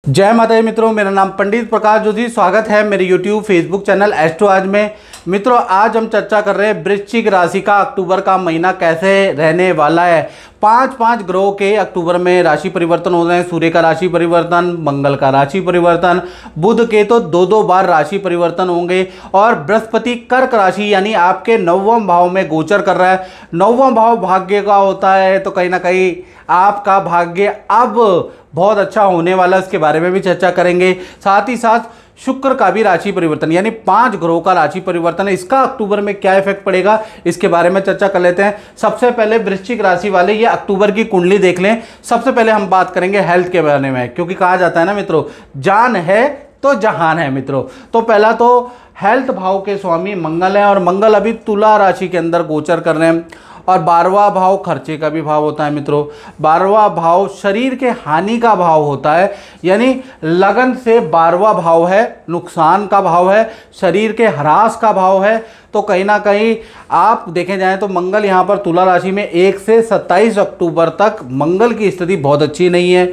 जय माता दी मित्रों, मेरा नाम पंडित प्रकाश जोशी। स्वागत है मेरे YouTube फेसबुक चैनल एस्ट्रो आज में। मित्रों, आज हम चर्चा कर रहे हैं वृश्चिक राशि का अक्टूबर का महीना कैसे रहने वाला है। पांच ग्रहों के अक्टूबर में राशि परिवर्तन हो रहे हैं। सूर्य का राशि परिवर्तन, मंगल का राशि परिवर्तन, बुध के तो दो बार राशि परिवर्तन होंगे और बृहस्पति कर्क राशि यानी आपके 9वें भाव में गोचर कर रहा है। 9वां भाव भाग्य का होता है, तो कहीं ना कहीं आपका भाग्य अब बहुत अच्छा होने वाला है, इसके बारे में भी चर्चा करेंगे। साथ ही साथ शुक्र का भी राशि परिवर्तन यानी 5 ग्रहों का राशि परिवर्तन है, इसका अक्टूबर में क्या इफेक्ट पड़ेगा इसके बारे में चर्चा कर लेते हैं। सबसे पहले वृश्चिक राशि वाले ये अक्टूबर की कुंडली देख लें। सबसे पहले हम बात करेंगे हेल्थ के बारे में, क्योंकि कहा जाता है ना मित्रों, जान है तो जहान है मित्रों। तो पहला तो हेल्थ भाव के स्वामी मंगल है और मंगल अभी तुला राशि के अंदर गोचर कर रहे हैं। और 12वां भाव खर्चे का भी भाव होता है मित्रों। 12वां भाव शरीर के हानि का भाव होता है, यानी लगन से 12वां भाव है, नुकसान का भाव है, शरीर के ह्रास का भाव है। तो कहीं ना कहीं आप देखे जाएं तो मंगल यहाँ पर तुला राशि में 1 से 27 अक्टूबर तक मंगल की स्थिति बहुत अच्छी नहीं है।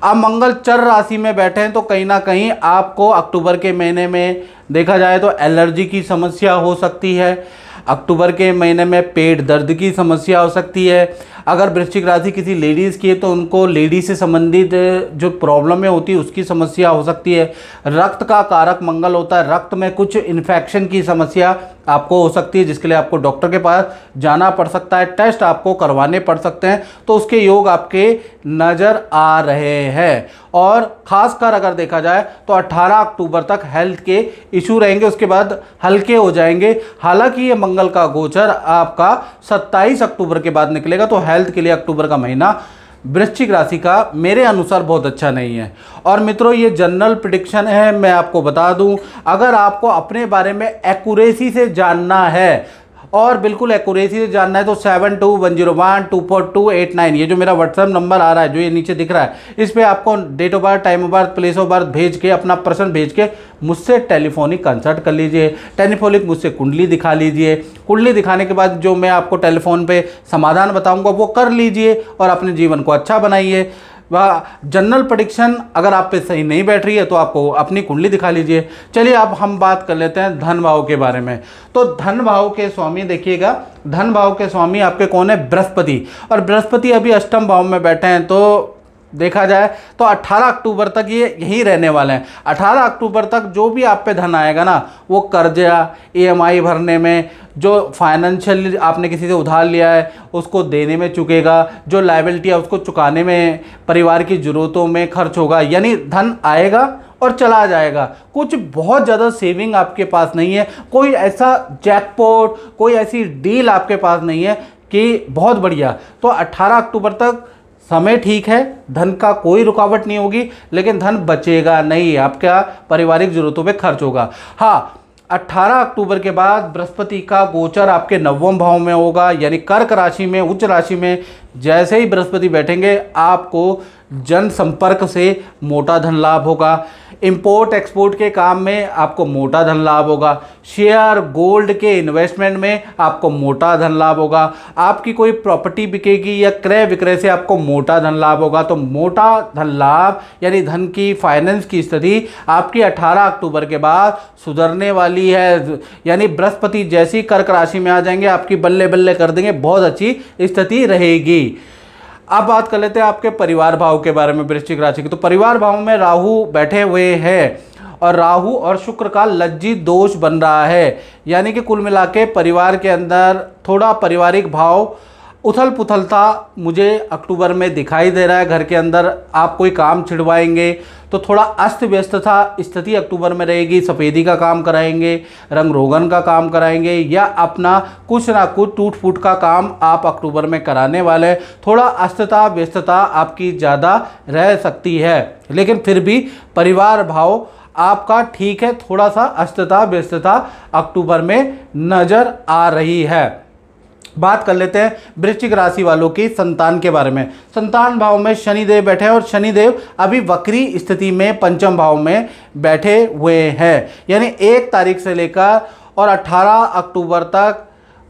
अब मंगल चर राशि में बैठे हैं, तो कहीं ना कहीं आपको अक्टूबर के महीने में देखा जाए तो एलर्जी की समस्या हो सकती है। अक्टूबर के महीने में पेट दर्द की समस्या हो सकती है। अगर वृश्चिक राशि किसी लेडीज़ की है तो उनको लेडीज से संबंधित जो प्रॉब्लमें होती है उसकी समस्या हो सकती है। रक्त का कारक मंगल होता है, रक्त में कुछ इन्फेक्शन की समस्या आपको हो सकती है, जिसके लिए आपको डॉक्टर के पास जाना पड़ सकता है, टेस्ट आपको करवाने पड़ सकते हैं। तो उसके योग आपके नज़र आ रहे हैं। और ख़ासकर अगर देखा जाए तो 18 अक्टूबर तक हेल्थ के इशू रहेंगे, उसके बाद हल्के हो जाएंगे। हालांकि ये मंगल का गोचर आपका 27 अक्टूबर के बाद निकलेगा, तो हेल्थ के लिए अक्टूबर का महीना वृश्चिक राशि का मेरे अनुसार बहुत अच्छा नहीं है। और मित्रों, ये जनरल प्रेडिक्शन है, मैं आपको बता दूं, अगर आपको अपने बारे में एक्यूरेसी से जानना है और बिल्कुल एक्यूरेसी से जानना है तो 7210124289 ये जो मेरा व्हाट्सएप नंबर आ रहा है, जो ये नीचे दिख रहा है, इस पे आपको date of birth, time of birth, place of birth भेज के, अपना प्रश्न भेज के मुझसे टेलीफोनिक कंसल्ट कर लीजिए। टेलीफोनिक मुझसे कुंडली दिखा लीजिए। कुंडली दिखाने के बाद जो मैं आपको टेलीफोन पे समाधान बताऊंगा वो कर लीजिए और अपने जीवन को अच्छा बनाइए। वह जनरल प्रेडिक्शन अगर आप पे सही नहीं बैठ रही है तो आपको अपनी कुंडली दिखा लीजिए। चलिए अब हम बात कर लेते हैं धन भाव के बारे में। तो धन भाव के स्वामी देखिएगा, धन भाव के स्वामी आपके कौन है? बृहस्पति। और बृहस्पति अभी अष्टम भाव में बैठे हैं, तो देखा जाए तो 18 अक्टूबर तक ये यहीं रहने वाले हैं। 18 अक्टूबर तक जो भी आप पे धन आएगा ना, वो कर्जा, EMI भरने में, जो फाइनेंशियल आपने किसी से उधार लिया है उसको देने में चुकेगा, जो लायबिलिटी है उसको चुकाने में, परिवार की ज़रूरतों में खर्च होगा। यानी धन आएगा और चला जाएगा। कुछ बहुत ज़्यादा सेविंग आपके पास नहीं है, कोई ऐसा जैकपॉट, कोई ऐसी डील आपके पास नहीं है कि बहुत बढ़िया। तो 18 अक्टूबर तक समय ठीक है, धन का कोई रुकावट नहीं होगी, लेकिन धन बचेगा नहीं, आपका पारिवारिक जरूरतों पे खर्च होगा। हाँ, 18 अक्टूबर के बाद बृहस्पति का गोचर आपके 9वें भाव में होगा, यानी कर्क राशि में, उच्च राशि में। जैसे ही बृहस्पति बैठेंगे आपको जनसंपर्क से मोटा धन लाभ होगा। इंपोर्ट एक्सपोर्ट के काम में आपको मोटा धन लाभ होगा। शेयर, गोल्ड के इन्वेस्टमेंट में आपको मोटा धन लाभ होगा। आपकी कोई प्रॉपर्टी बिकेगी या क्रय विक्रय से आपको मोटा धन लाभ होगा। तो मोटा धन लाभ यानी धन की, फाइनेंस की स्थिति आपकी 18 अक्टूबर के बाद सुधरने वाली है। यानी बृहस्पति जैसी कर्क राशि में आ जाएंगे, आपकी बल्ले बल्ले कर देंगे, बहुत अच्छी स्थिति रहेगी। अब बात कर लेते हैं आपके परिवार भाव के बारे में, वृश्चिक राशि की। तो परिवार भाव में राहु बैठे हुए हैं और राहु और शुक्र का लज्जित दोष बन रहा है, यानी कि कुल मिला के परिवार के अंदर थोड़ा पारिवारिक भाव उथल पुथलता मुझे अक्टूबर में दिखाई दे रहा है। घर के अंदर आप कोई काम छिड़वाएंगे तो थोड़ा अस्त व्यस्तता स्थिति अक्टूबर में रहेगी। सफ़ेदी का काम कराएंगे, रंग रोगन का काम कराएंगे, या अपना कुछ ना कुछ टूट फूट का काम आप अक्टूबर में कराने वाले हैं। थोड़ा अस्तता व्यस्तता आपकी ज़्यादा रह सकती है, लेकिन फिर भी परिवार भाव आपका ठीक है। थोड़ा सा अस्तता व्यस्तता अक्टूबर में नज़र आ रही है। बात कर लेते हैं वृश्चिक राशि वालों की संतान के बारे में। संतान भाव में शनिदेव बैठे हैं और शनिदेव अभी वक्री स्थिति में पंचम भाव में बैठे हुए हैं, यानी 1 तारीख से लेकर और 18 अक्टूबर तक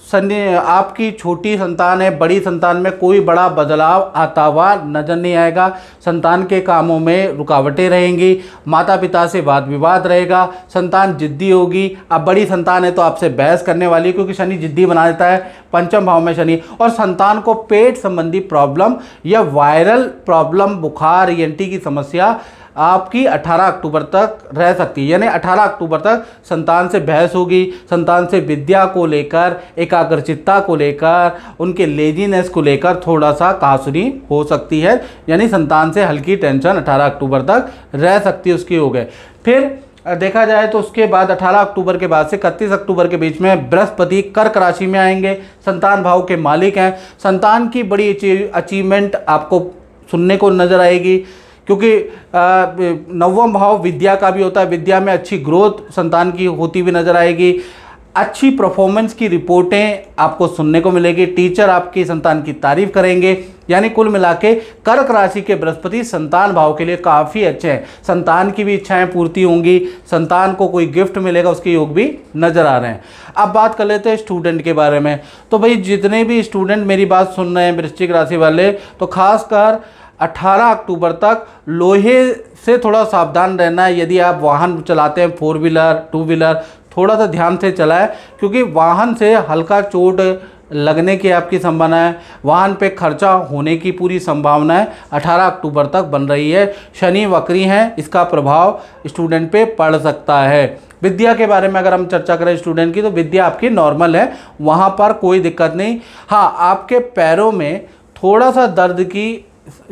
शनि आपकी छोटी संतान है, बड़ी संतान में कोई बड़ा बदलाव आता हुआ नजर नहीं आएगा। संतान के कामों में रुकावटें रहेंगी, माता पिता से वाद विवाद रहेगा, संतान जिद्दी होगी। अब बड़ी संतान है तो आपसे बहस करने वाली है, क्योंकि शनि जिद्दी बना देता है, पंचम भाव में शनि। और संतान को पेट संबंधी प्रॉब्लम या वायरल प्रॉब्लम, बुखार, ENT की समस्या आपकी 18 अक्टूबर तक रह सकती है। यानी 18 अक्टूबर तक संतान से बहस होगी, संतान से विद्या को लेकर, एकाग्रचित्ता को लेकर, उनके लेजीनेस को लेकर थोड़ा सा कहासुनी हो सकती है। यानी संतान से हल्की टेंशन 18 अक्टूबर तक रह सकती है, उसकी हो गए। फिर देखा जाए तो उसके बाद 18 अक्टूबर के बाद से 31 अक्टूबर के बीच में बृहस्पति कर्क राशि में आएंगे, संतान भाव के मालिक हैं। संतान की बड़ी अचीवमेंट आपको सुनने को नजर आएगी, क्योंकि नवम भाव विद्या का भी होता है, विद्या में अच्छी ग्रोथ संतान की होती हुई नजर आएगी। अच्छी परफॉर्मेंस की रिपोर्टें आपको सुनने को मिलेगी, टीचर आपकी संतान की तारीफ करेंगे। यानी कुल मिला के कर्क राशि के बृहस्पति संतान भाव के लिए काफ़ी अच्छे हैं। संतान की भी इच्छाएं पूर्ति होंगी, संतान को कोई गिफ्ट मिलेगा, उसके योग भी नज़र आ रहे हैं। अब बात कर लेते हैं स्टूडेंट के बारे में। तो भाई जितने भी स्टूडेंट मेरी बात सुन रहे हैं वृश्चिक राशि वाले, तो खासकर 18 अक्टूबर तक लोहे से थोड़ा सावधान रहना है। यदि आप वाहन चलाते हैं, 4 व्हीलर 2 व्हीलर, थोड़ा सा ध्यान से चलाएं, क्योंकि वाहन से हल्का चोट लगने की आपकी संभावना है, वाहन पे खर्चा होने की पूरी संभावना है। 18 अक्टूबर तक बन रही है। शनि वक्री हैं, इसका प्रभाव स्टूडेंट पे पड़ सकता है। विद्या के बारे में अगर हम चर्चा करें स्टूडेंट की, तो विद्या आपकी नॉर्मल है, वहाँ पर कोई दिक्कत नहीं। हाँ, आपके पैरों में थोड़ा सा दर्द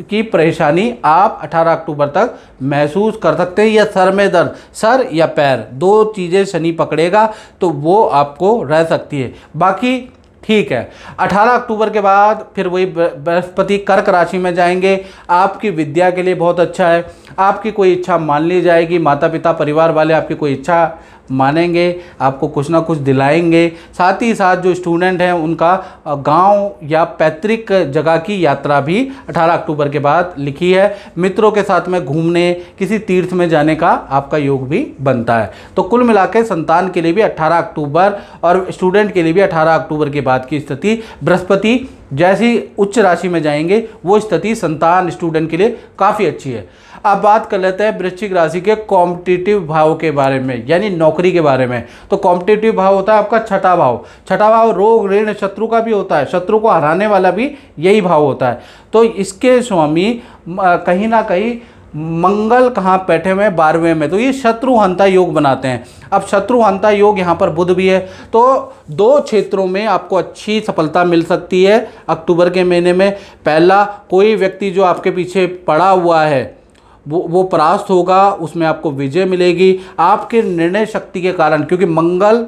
की परेशानी आप 18 अक्टूबर तक महसूस कर सकते हैं, या सर में दर्द, सर या पैर, 2 चीज़ें शनि पकड़ेगा तो वो आपको रह सकती है। बाकी ठीक है। 18 अक्टूबर के बाद फिर वही बृहस्पति कर्क राशि में जाएंगे। आपकी विद्या के लिए बहुत अच्छा है, आपकी कोई इच्छा मान ली जाएगी, माता पिता परिवार वाले आपकी कोई इच्छा मानेंगे, आपको कुछ ना कुछ दिलाएंगे। साथ ही साथ जो स्टूडेंट हैं उनका गांव या पैतृक जगह की यात्रा भी 18 अक्टूबर के बाद लिखी है। मित्रों के साथ में घूमने, किसी तीर्थ में जाने का आपका योग भी बनता है। तो कुल मिला के संतान के लिए भी 18 अक्टूबर और स्टूडेंट के लिए भी 18 अक्टूबर के बाद की स्थिति, बृहस्पति जैसी उच्च राशि में जाएंगे वो स्थिति संतान स्टूडेंट के लिए काफ़ी अच्छी है। अब बात कर लेते हैं वृश्चिक राशि के कॉम्पिटिटिव भाव के बारे में, यानी नौकरी के बारे में। तो कॉम्पिटिटिव भाव होता है आपका छठा भाव। छठा भाव रोग ऋण शत्रु का भी होता है, शत्रु को हराने वाला भी यही भाव होता है। तो इसके स्वामी कहीं ना कहीं मंगल कहाँ बैठे हुए हैं, 12वें में, तो ये शत्रुहंता योग बनाते हैं। अब शत्रुहंता योग यहाँ पर बुध भी है, तो 2 क्षेत्रों में आपको अच्छी सफलता मिल सकती है अक्टूबर के महीने में। पहला, कोई व्यक्ति जो आपके पीछे पड़ा हुआ है वो परास्त होगा, उसमें आपको विजय मिलेगी आपके निर्णय शक्ति के कारण, क्योंकि मंगल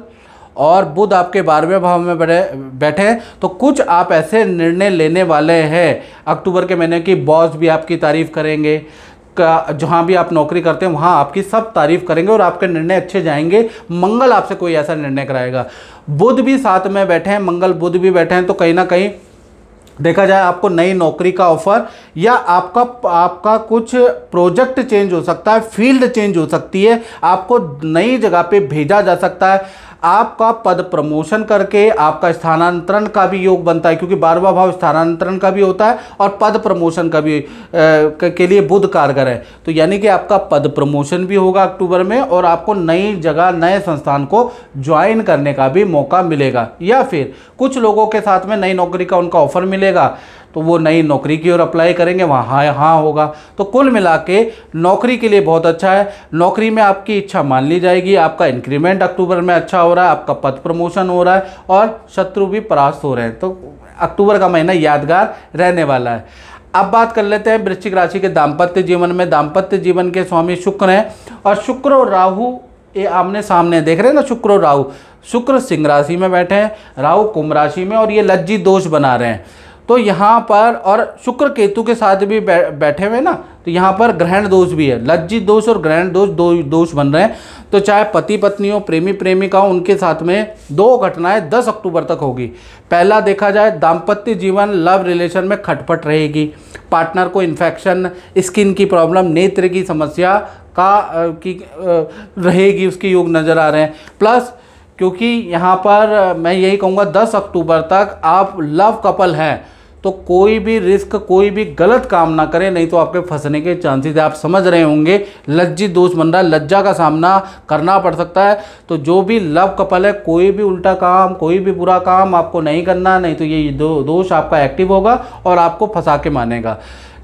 और बुध आपके 12वें भाव में बैठे हैं। तो कुछ आप ऐसे निर्णय लेने वाले हैं अक्टूबर के महीने की, बॉस भी आपकी तारीफ करेंगे, जहाँ भी आप नौकरी करते हैं वहाँ आपकी सब तारीफ करेंगे और आपके निर्णय अच्छे जाएंगे। मंगल आपसे कोई ऐसा निर्णय कराएगा। बुध भी साथ में बैठे हैं, मंगल बुध भी बैठे हैं, तो कहीं ना कहीं देखा जाए आपको नई नौकरी का ऑफर या आपका कुछ प्रोजेक्ट चेंज हो सकता है, फील्ड चेंज हो सकती है, आपको नई जगह पे भेजा जा सकता है। आपका पद प्रमोशन करके आपका स्थानांतरण का भी योग बनता है, क्योंकि 12वां भाव स्थानांतरण का भी होता है और पद प्रमोशन का भी के लिए बुध कारगर है। तो यानी कि आपका पद प्रमोशन भी होगा अक्टूबर में और आपको नई जगह, नए संस्थान को ज्वाइन करने का भी मौका मिलेगा, या फिर कुछ लोगों के साथ में नई नौकरी का उनका ऑफर मिलेगा तो वो नई नौकरी की ओर अप्लाई करेंगे, वहाँ हाँ होगा। तो कुल मिला के नौकरी के लिए बहुत अच्छा है। नौकरी में आपकी इच्छा मान ली जाएगी, आपका इंक्रीमेंट अक्टूबर में अच्छा हो रहा है, आपका पद प्रमोशन हो रहा है और शत्रु भी परास्त हो रहे हैं। तो अक्टूबर का महीना यादगार रहने वाला है। अब बात कर लेते हैं वृश्चिक राशि के दाम्पत्य जीवन में। दाम्पत्य जीवन के स्वामी शुक्र हैं और शुक्र और राहु ये आमने सामने देख रहे हैं ना, शुक्र और राहु। शुक्र सिंह राशि में बैठे हैं, राहु कुंभ राशि में, और ये लज्जित दोष बना रहे हैं। तो यहाँ पर और शुक्र केतु के साथ भी बैठे हुए ना, तो यहाँ पर ग्रहण दोष भी है। लज्जित दोष और ग्रहण दोष, 2 दोष बन रहे हैं। तो चाहे पति पत्नी हो, प्रेमी प्रेमिका हो, उनके साथ में 2 घटनाएं 10 अक्टूबर तक होगी। पहला देखा जाए दाम्पत्य जीवन, लव रिलेशन में खटपट रहेगी, पार्टनर को इन्फेक्शन, स्किन की प्रॉब्लम, नेत्र की समस्या रहेगी, उसके योग नज़र आ रहे हैं। प्लस क्योंकि यहाँ पर मैं यही कहूँगा 10 अक्टूबर तक आप लव कपल हैं तो कोई भी रिस्क, कोई भी गलत काम ना करें, नहीं तो आपके फंसने के चांसेस है। आप समझ रहे होंगे लज्जित दोष बन रहा है, लज्जा का सामना करना पड़ सकता है। तो जो भी लव कपल है, कोई भी उल्टा काम, कोई भी बुरा काम आपको नहीं करना, नहीं तो ये दोष आपका एक्टिव होगा और आपको फंसा के मानेगा।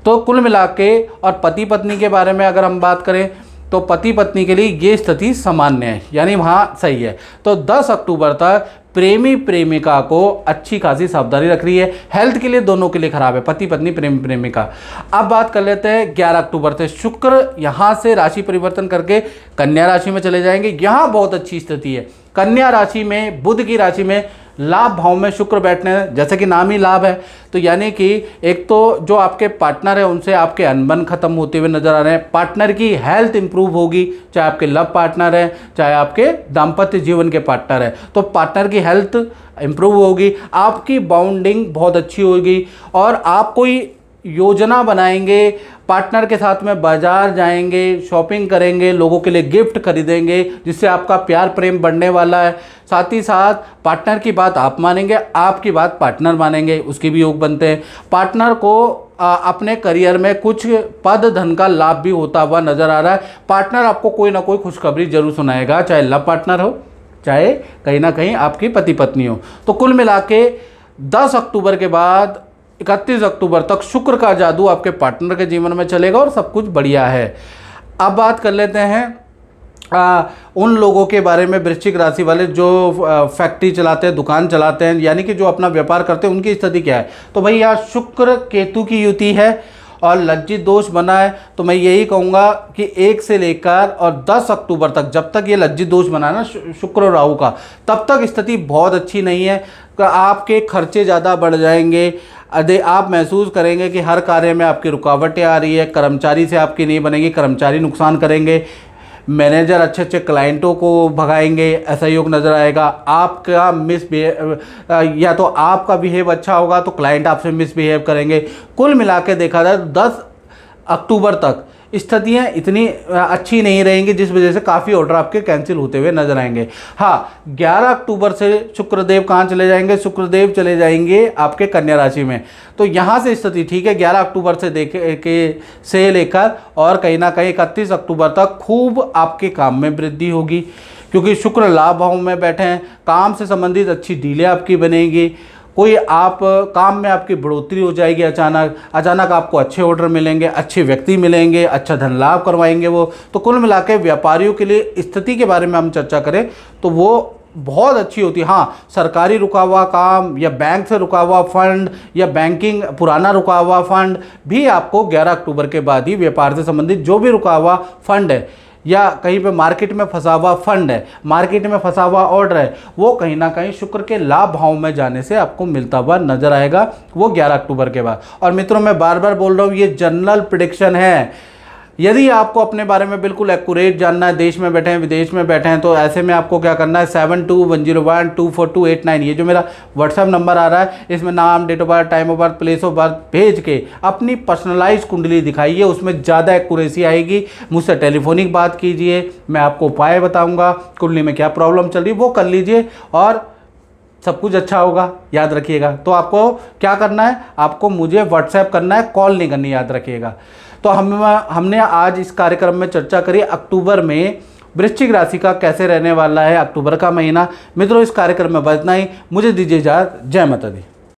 तो कुल मिला के, और पति पत्नी के बारे में अगर हम बात करें तो पति पत्नी के लिए ये स्थिति सामान्य है, यानी वहाँ सही है। तो 10 अक्टूबर तक प्रेमी प्रेमिका को अच्छी खासी सावधानी रख रही है। हेल्थ के लिए दोनों के लिए खराब है, पति पत्नी प्रेमी प्रेमिका। अब बात कर लेते हैं 11 अक्टूबर से। शुक्र यहाँ से राशि परिवर्तन करके कन्या राशि में चले जाएंगे। यहाँ बहुत अच्छी स्थिति है। कन्या राशि में, बुध की राशि में लाभ भाव में शुक्र बैठने हैं, जैसे कि नाम ही लाभ है। तो यानी कि एक तो जो आपके पार्टनर है उनसे आपके अनबन खत्म होते हुए नजर आ रहे हैं। पार्टनर की हेल्थ इंप्रूव होगी, चाहे आपके लव पार्टनर है, चाहे आपके दाम्पत्य जीवन के पार्टनर है। तो पार्टनर की हेल्थ इंप्रूव होगी, आपकी बाउंडिंग बहुत अच्छी होगी और आप कोई योजना बनाएंगे, पार्टनर के साथ में बाजार जाएंगे, शॉपिंग करेंगे, लोगों के लिए गिफ्ट खरीदेंगे, जिससे आपका प्यार प्रेम बढ़ने वाला है। साथ ही साथ पार्टनर की बात आप मानेंगे, आपकी बात पार्टनर मानेंगे, उसके भी योग बनते हैं। पार्टनर को अपने करियर में कुछ पद धन का लाभ भी होता हुआ नजर आ रहा है। पार्टनर आपको कोई ना कोई खुशखबरी जरूर सुनाएगा, चाहे लव पार्टनर हो, चाहे कहीं ना कहीं आपकी पति पत्नी हो। तो कुल मिला के 10 अक्टूबर के बाद 31 अक्टूबर तक शुक्र का जादू आपके पार्टनर के जीवन में चलेगा और सब कुछ बढ़िया है। अब बात कर लेते हैं उन लोगों के बारे में, वृश्चिक राशि वाले जो फैक्ट्री चलाते हैं, दुकान चलाते हैं, यानी कि जो अपना व्यापार करते हैं, उनकी स्थिति क्या है। तो भाई यहाँ शुक्र केतु की युति है और लज्जित दोष बना है। तो मैं यही कहूँगा कि 1 से लेकर और 10 अक्टूबर तक, जब तक ये लज्जित दोष बना है ना शुक्र और राहु का, तब तक स्थिति बहुत अच्छी नहीं है। आपके खर्चे ज़्यादा बढ़ जाएंगे। आप महसूस करेंगे कि हर कार्य में आपकी रुकावटें आ रही है, कर्मचारी से आपकी नहीं बनेगी, कर्मचारी नुकसान करेंगे, मैनेजर अच्छे अच्छे क्लाइंटों को भगाएंगे, ऐसा योग नज़र आएगा। आपका या तो आपका बिहेव अच्छा होगा तो क्लाइंट आपसे मिसबिहेव करेंगे। कुल मिला के देखा जाए तो 10 अक्टूबर तक स्थितियाँ इतनी अच्छी नहीं रहेंगी, जिस वजह से काफ़ी ऑर्डर आपके कैंसिल होते हुए नजर आएंगे। हाँ, 11 अक्टूबर से शुक्रदेव कहाँ चले जाएंगे? शुक्रदेव चले जाएंगे आपके कन्या राशि में। तो यहाँ से स्थिति ठीक है। 11 अक्टूबर से लेकर और कहीं ना कहीं 31 अक्टूबर तक खूब आपके काम में वृद्धि होगी, क्योंकि शुक्र लाभ भाव में बैठे हैं। काम से संबंधित अच्छी डीलें आपकी बनेगी, कोई आप काम में आपकी बढ़ोतरी हो जाएगी, अचानक आपको अच्छे ऑर्डर मिलेंगे, अच्छे व्यक्ति मिलेंगे, अच्छा धन लाभ करवाएंगे वो। तो कुल मिला के व्यापारियों के लिए स्थिति के बारे में हम चर्चा करें तो वो बहुत अच्छी होती है। हाँ, सरकारी रुका हुआ काम या बैंक से रुका हुआ फंड या बैंकिंग पुराना रुका हुआ फंड भी आपको 11 अक्टूबर के बाद ही, व्यापार से संबंधित जो भी रुका हुआ फंड है या कहीं पे मार्केट में फंसा हुआ फंड है, मार्केट में फंसा हुआ ऑर्डर है, वो कहीं ना कहीं शुक्र के लाभ भाव में जाने से आपको मिलता हुआ नजर आएगा, वो 11 अक्टूबर के बाद। और मित्रों, मैं बार बार बोल रहा हूँ, ये जनरल प्रेडिक्शन है। यदि आपको अपने बारे में बिल्कुल एक्यूरेट जानना है, देश में बैठे हैं विदेश में बैठे हैं, तो ऐसे में आपको क्या करना है, 7210124289, ये जो मेरा व्हाट्सएप नंबर आ रहा है, इसमें नाम, date of birth, time of birth, place of birth भेज के अपनी पर्सनलाइज कुंडली दिखाइए, उसमें ज़्यादा एक्यूरेसी आएगी। मुझसे टेलीफोनिक बात कीजिए, मैं आपको उपाय बताऊँगा, कुंडली में क्या प्रॉब्लम चल रही है वो कर लीजिए और सब कुछ अच्छा होगा, याद रखिएगा। तो आपको क्या करना है, आपको मुझे व्हाट्सएप करना है, कॉल नहीं करनी, याद रखिएगा। तो हमने आज इस कार्यक्रम में चर्चा करी अक्टूबर में वृश्चिक राशि का कैसे रहने वाला है अक्टूबर का महीना। मित्रों, इस कार्यक्रम में बस इतना ही। मुझे दीजिए इजाज़त। जय माता दी।